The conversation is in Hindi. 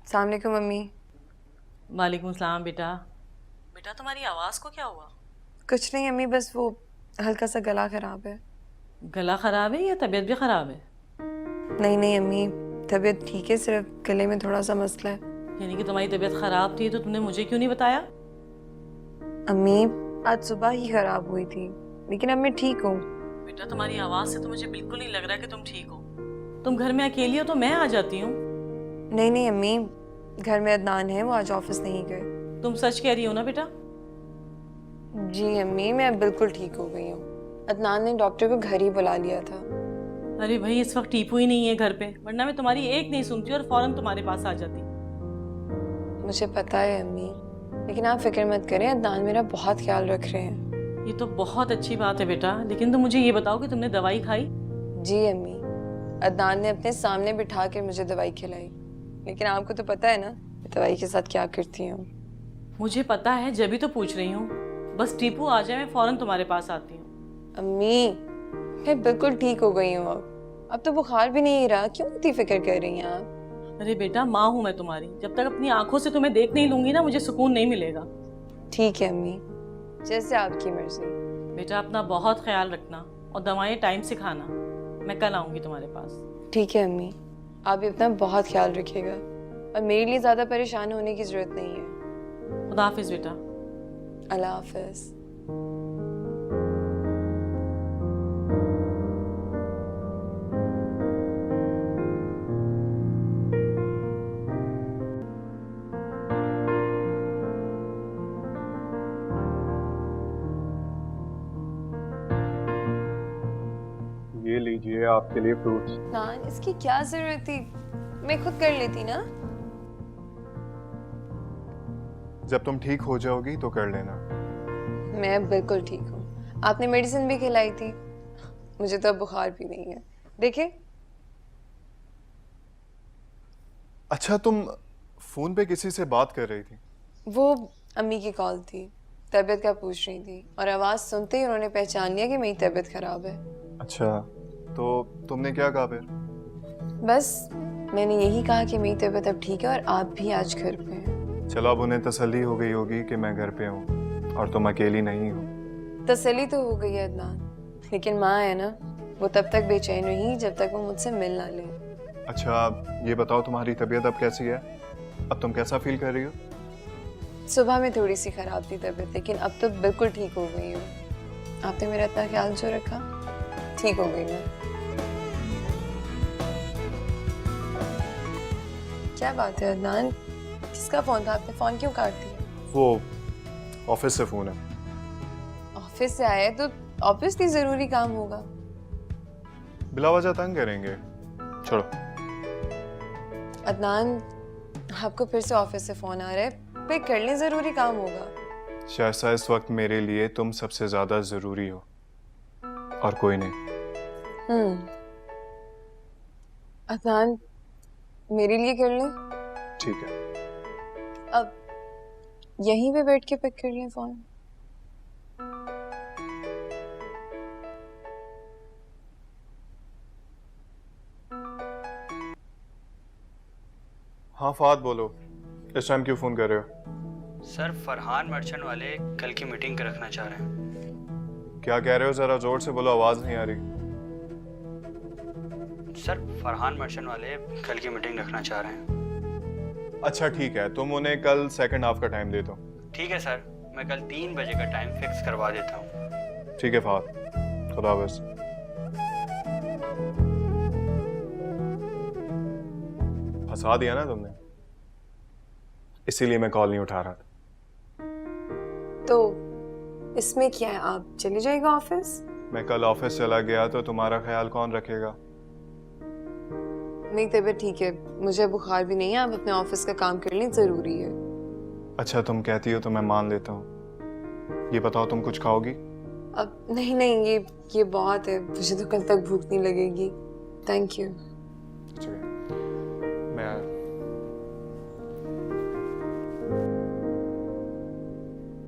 अस्सलाम वालेकुम मम्मी। वालेकुम सलाम बेटा। बेटा तुम्हारी आवाज़ को क्या हुआ? कुछ नहीं अम्मी, बस वो हल्का सा गला खराब है। गला ख़राब है या तबीयत भी ख़राब है? नहीं नहीं अम्मी, तबीयत ठीक है, सिर्फ गले में थोड़ा सा मसला है। यानी कि तुम्हारी तबीयत ख़राब थी तो तुमने मुझे क्यों नहीं बताया? अम्मी आज सुबह ही खराब हुई थी, लेकिन अब मैं ठीक हूँ। बेटा तुम्हारी आवाज़ से तो मुझे बिल्कुल नहीं लग रहा कि तुम ठीक हो। तुम घर में अकेली हो तो मैं आ जाती हूँ। नहीं नहीं अम्मी, घर में अदनान है, वो आज ऑफिस नहीं गए। तुम सच कह रही हो ना बेटा? जी अम्मी, मैं बिल्कुल ठीक हो गई हूँ। अदनान ने डॉक्टर को घर ही बुला लिया था। अरे भाई इस वक्त टीपू ही नहीं है घर पे, वरना मैं तुम्हारी एक नहीं सुनती और फ़ौरन तुम्हारे पास आ जाती। मुझे पता है अम्मी, लेकिन आप फिक्र मत करें, अदनान मेरा बहुत ख्याल रख रहे हैं। ये तो बहुत अच्छी बात है बेटा, लेकिन तुम मुझे ये बताओ कि तुमने दवाई खाई? जी अम्मी, अदनान ने अपने सामने बिठा कर मुझे दवाई खिलाई, लेकिन आपको तो पता है ना दवाई के साथ क्या करती हूँ। मुझे पता है, जब भी तो पूछ रही हूँ। बस टीपू आ जाए मैं फ़ौरन तुम्हारे पास आती हूँ। अम्मी मैं बिल्कुल ठीक हो गई हूँ, अब तो बुखार भी नहीं रहा, क्यों इतनी फिक्र कर रही हैं आप? अरे बेटा माँ हूँ मैं तुम्हारी, जब तक अपनी आंखों से तुम्हें देख नहीं लूंगी ना मुझे सुकून नहीं मिलेगा। ठीक है अम्मी, जैसे आपकी मर्जी। बेटा अपना बहुत ख्याल रखना और दवाएं टाइम से खाना। मैं कल आऊंगी तुम्हारे पास। ठीक है अम्मी, आप भी अपना बहुत ख्याल रखिएगा और मेरे लिए ज्यादा परेशान होने की जरूरत नहीं है। खुदा हाफिज बेटा। अल्लाह हाफिज। ये लीजिए आपके लिए फ्रूट्स। नान, इसकी क्या जरूरत थी, मैं खुद कर लेती ना। जब तुम ठीक हो जाओगी तो कर लेना। मैं बिल्कुल ठीक हूँ, आपने मेडिसिन भी खिलाई थी, मुझे तो अब बुखार भी नहीं है। देखे। अच्छा तुम फोन पे किसी से बात कर रही थी? वो अम्मी की कॉल थी, तबीयत का पूछ रही थी और आवाज़ सुनते ही उन्होंने पहचान लिया कि मेरी तबीयत खराब है। अच्छा तो तुमने क्या कहा फिर? बस मैंने यही कहा कि मेरी तबीयत अब ठीक है और आप भी आज घर पे हैं। चलो अब उन्हें तसल्ली हो गई होगी कि मैं घर पे हूँ और तुम अकेली नहीं हो। तसल्ली तो हो गई है अदनान, लेकिन माँ है ना, वो तब तक बेचैन रही जब तक वो मुझसे मिल ना ले। अच्छा ये बताओ तुम्हारी तबीयत अब कैसी है? अब तुम कैसा फील कर रही हो? सुबह में थोड़ी सी खराब थी तबीयत, लेकिन अब तो बिल्कुल ठीक हो गई हूँ। आपने मेरा इतना ख्याल जो रखा, ठीक हो गई मैं। क्या बात है अदनान, किसका फोन था, आपने फोन क्यों काट दिया? वो ऑफिस से फोन है। ऑफिस से आए तो ऑब्वियसली जरूरी काम होगा। बिला वजह तंग करेंगे, छोड़ो। अदनान, आपको फिर से ऑफिस से फोन आ रहा है, पिक कर लें, जरूरी काम होगा। शायद इस वक्त मेरे लिए तुम सबसे ज्यादा जरूरी हो और कोई नहीं। अदनान, मेरे लिए कर लें? ठीक है। अब यहीं पे बैठ के पिक कर लें फोन। हाँ फाद बोलो, इस टाइम क्यों फोन कर रहे हो? सर फरहान मर्चेंट वाले कल की मीटिंग रखना चाह रहे हैं। क्या कह रहे हो, जरा जोर से बोलो, आवाज नहीं आ रही। सर फरहान मर्चेंट वाले कल की मीटिंग रखना चाह रहे हैं। अच्छा ठीक है, तुम उन्हें कल सेकंड हाफ का टाइम दे दो। ठीक है सर, मैं कल 3 बजे का टाइम फिक्स करवा देता हूँ। ठीक है फाद, खुदा हाफिज। फंसा दिया ना तुमने, इसीलिए मैं कॉल नहीं उठा रहा था। तो इसमें क्या है, आप चले जाएगा ऑफिस? मैं कल ऑफिस चला गया तो तुम्हारा ख्याल कौन रखेगा? मेरी तबीयत ठीक है, मुझे बुखार भी नहीं है, आप अपने ऑफिस का काम कर लें, जरूरी है। अच्छा तुम कहती हो तो मैं मान लेता हूँ। ये बताओ तुम कुछ खाओगी? अब नहीं नहीं, ये बहुत है, मुझे तो कल तक भूख नहीं लगेगी। Thank you. अच्छा